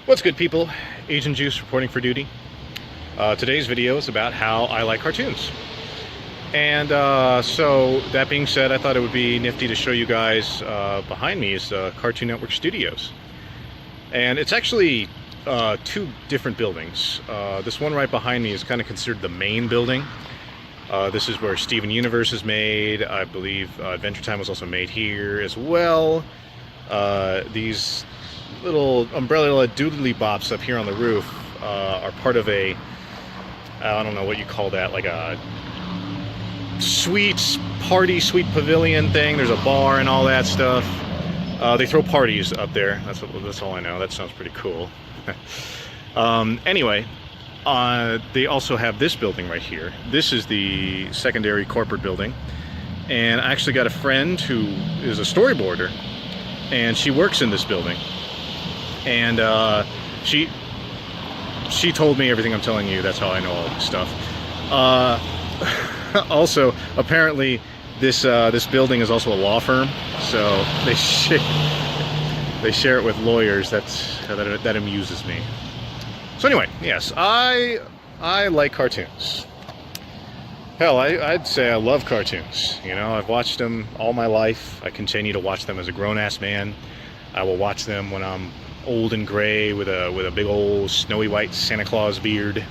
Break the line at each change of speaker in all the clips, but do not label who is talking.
What's good, people? Agent Juice reporting for duty. Today's video is about how I like cartoons. And so that being said, I thought it would be nifty to show you guys behind me is Cartoon Network Studios. And it's actually two different buildings. This one right behind me is kind of considered the main building. This is where Steven Universe is made. I believe Adventure Time was also made here as well. These little umbrella doodly bops up here on the roof are part of a, I don't know what you call that, like a sweet pavilion thing. There's a bar and all that stuff. They throw parties up there. That's all I know. That sounds pretty cool. Anyway, they also have this building right here. This is the secondary corporate building, and I actually got a friend who is a storyboarder, and she works in this building. And she told me everything I'm telling you. That's how I know all this stuff. Also, apparently, this building is also a law firm, so they share it with lawyers. That amuses me. So anyway, yes, I like cartoons. Hell, I'd say I love cartoons. You know, I've watched them all my life. I continue to watch them as a grown-ass man. I will watch them when I'm old and gray with a big old snowy white Santa Claus beard.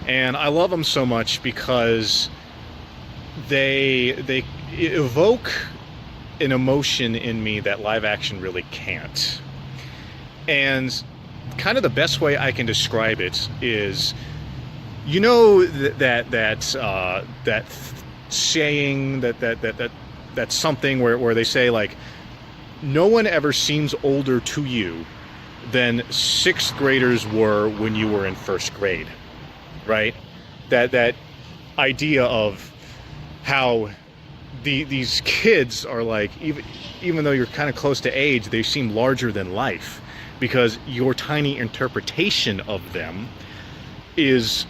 And I love them so much because they evoke an emotion in me that live action really can't. And kind of the best way I can describe it is, you know, that saying that's something where they say, like, no one ever seems older to you than sixth graders were when you were in first grade, right? That idea of how these kids are, like, even though you're kind of close to age, they seem larger than life because your tiny interpretation of them is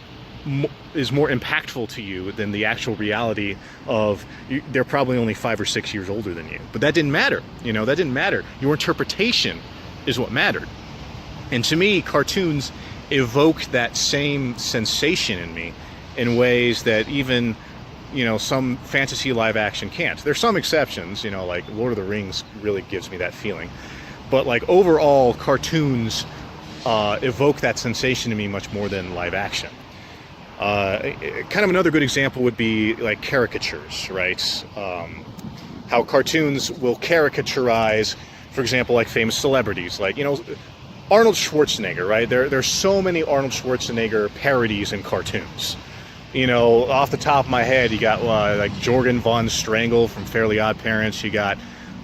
more impactful to you than the actual reality of they're probably only 5 or 6 years older than you. But that didn't matter. You know, that didn't matter. Your interpretation is what mattered. And to me, cartoons evoke that same sensation in me in ways that even, you know, some fantasy live action can't. There's some exceptions, you know, like Lord of the Rings really gives me that feeling. But like overall, cartoons evoke that sensation to me much more than live action. Kind of another good example would be like caricatures, right? How cartoons will caricaturize, for example, like famous celebrities, like, you know, Arnold Schwarzenegger, right? There's so many Arnold Schwarzenegger parodies in cartoons. You know, off the top of my head, you got like Jorgen von Strangle from Fairly Odd Parents. You got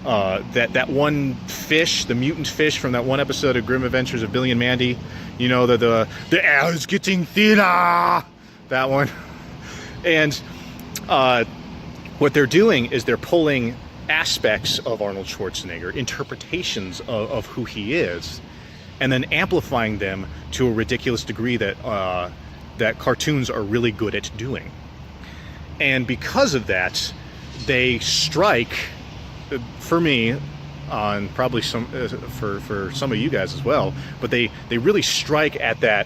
that one fish, the mutant fish from that one episode of Grim Adventures of Billy and Mandy. You know, the air is getting thinner. That one. And what they're doing is they're pulling aspects of Arnold Schwarzenegger, interpretations of who he is, and then amplifying them to a ridiculous degree that cartoons are really good at doing. And because of that, they strike, for me, on probably some for some of you guys as well, but they really strike at that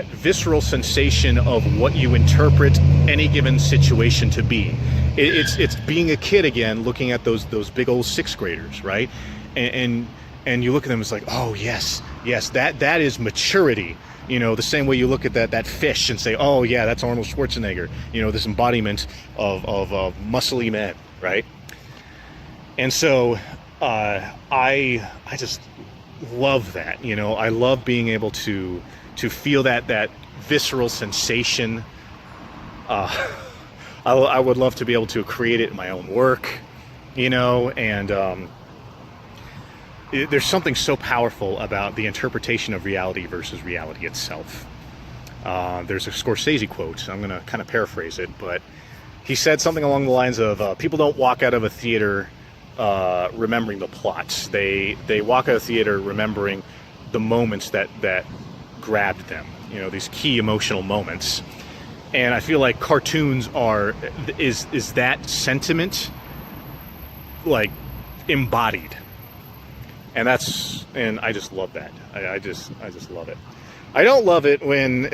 visceral sensation of what you interpret any given situation to be. It's being a kid again, looking at those big old sixth graders, right? And you look at them, it's like, oh yes, that is maturity. You know, the same way you look at that fish and say, oh yeah, that's Arnold Schwarzenegger. You know, this embodiment of muscly men, right? And so I just love that. You know, I love being able to feel that visceral sensation. I would love to be able to create it in my own work, you know, and there's something so powerful about the interpretation of reality versus reality itself. There's a Scorsese quote. I'm going to kind of paraphrase it, but he said something along the lines of, people don't walk out of a theater remembering the plots. They walk out of the theater remembering the moments that grabbed them, you know, these key emotional moments. And I feel like cartoons is that sentiment, like, embodied. And I just love that. I just love it. I don't love it when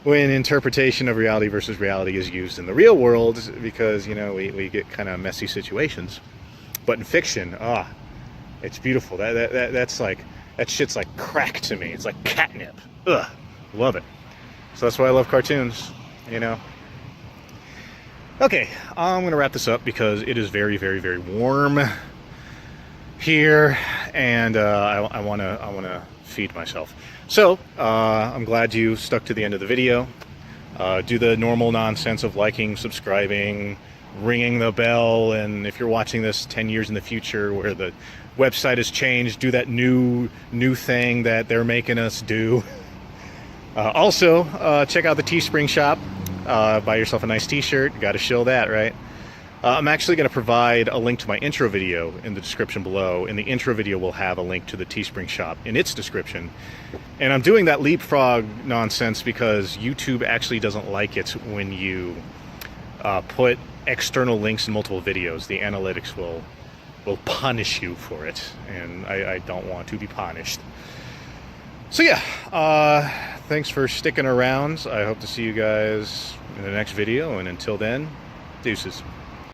when interpretation of reality versus reality is used in the real world, because, you know, we get kind of messy situations. But in fiction, it's beautiful. That's like, that shit's like crack to me. It's like catnip. Ugh, love it. So that's why I love cartoons, you know. Okay, I'm gonna wrap this up because it is very, very, very warm here, and I wanna feed myself. So I'm glad you stuck to the end of the video. Do the normal nonsense of liking, subscribing, ringing the bell, and if you're watching this 10 years in the future where the website has changed, do that new thing that they're making us do. Also, check out the Teespring shop. Buy yourself a nice t-shirt. Got to shill that, right? I'm actually going to provide a link to my intro video in the description below, and the intro video will have a link to the Teespring shop in its description. And I'm doing that leapfrog nonsense because YouTube actually doesn't like it when you put external links in multiple videos. The analytics will punish you for it, and I don't want to be punished. So yeah, thanks for sticking around. I hope to see you guys in the next video, and until then, deuces.